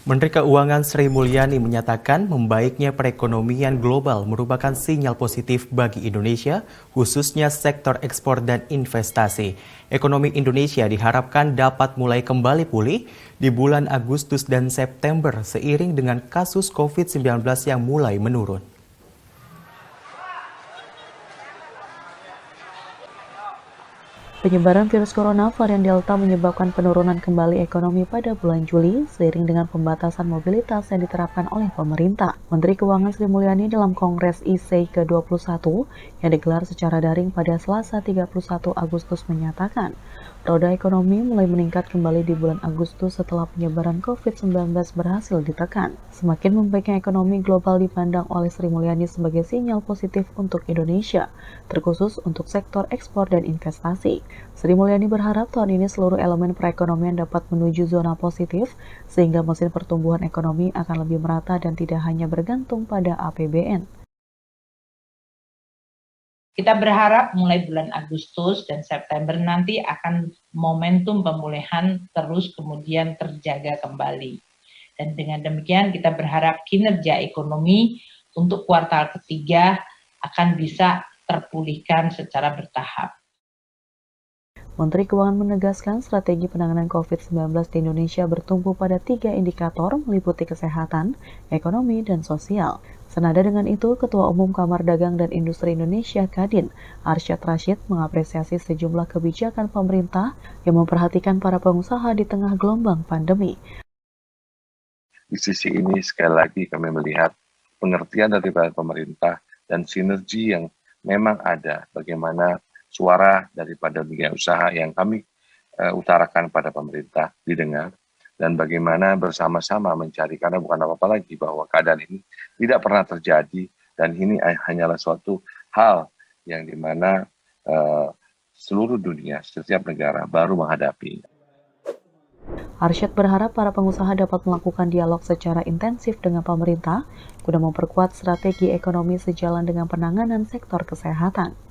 Menteri Keuangan Sri Mulyani menyatakan membaiknya perekonomian global merupakan sinyal positif bagi Indonesia, khususnya sektor ekspor dan investasi. Ekonomi Indonesia diharapkan dapat mulai kembali pulih di bulan Agustus dan September seiring dengan kasus COVID-19 yang mulai menurun. Penyebaran virus corona varian Delta menyebabkan penurunan kembali ekonomi pada bulan Juli seiring dengan pembatasan mobilitas yang diterapkan oleh pemerintah. Menteri Keuangan Sri Mulyani dalam Kongres ISEI ke-21 yang digelar secara daring pada Selasa 31 Agustus menyatakan, roda ekonomi mulai meningkat kembali di bulan Agustus setelah penyebaran COVID-19 berhasil ditekan. Semakin membaiknya ekonomi global dipandang oleh Sri Mulyani sebagai sinyal positif untuk Indonesia, terkhusus untuk sektor ekspor dan investasi. Sri Mulyani berharap tahun ini seluruh elemen perekonomian dapat menuju zona positif sehingga mesin pertumbuhan ekonomi akan lebih merata dan tidak hanya bergantung pada APBN. Kita berharap mulai bulan Agustus dan September nanti akan momentum pemulihan terus kemudian terjaga kembali. Dan dengan demikian kita berharap kinerja ekonomi untuk kuartal ketiga akan bisa terpulihkan secara bertahap. Menteri Keuangan menegaskan strategi penanganan COVID-19 di Indonesia bertumpu pada 3 indikator meliputi kesehatan, ekonomi, dan sosial. Senada dengan itu, Ketua Umum Kamar Dagang dan Industri Indonesia Kadin, Arsyad Rashid, mengapresiasi sejumlah kebijakan pemerintah yang memperhatikan para pengusaha di tengah gelombang pandemi. Di sisi ini sekali lagi kami melihat pengertian dari pemerintah dan sinergi yang memang ada bagaimana suara daripada dunia usaha yang kami utarakan pada pemerintah didengar dan bagaimana bersama-sama mencari, karena bukan apa-apa lagi bahwa keadaan ini tidak pernah terjadi dan ini hanyalah suatu hal yang dimana seluruh dunia, setiap negara baru menghadapi. Arsyad berharap para pengusaha dapat melakukan dialog secara intensif dengan pemerintah guna memperkuat strategi ekonomi sejalan dengan penanganan sektor kesehatan.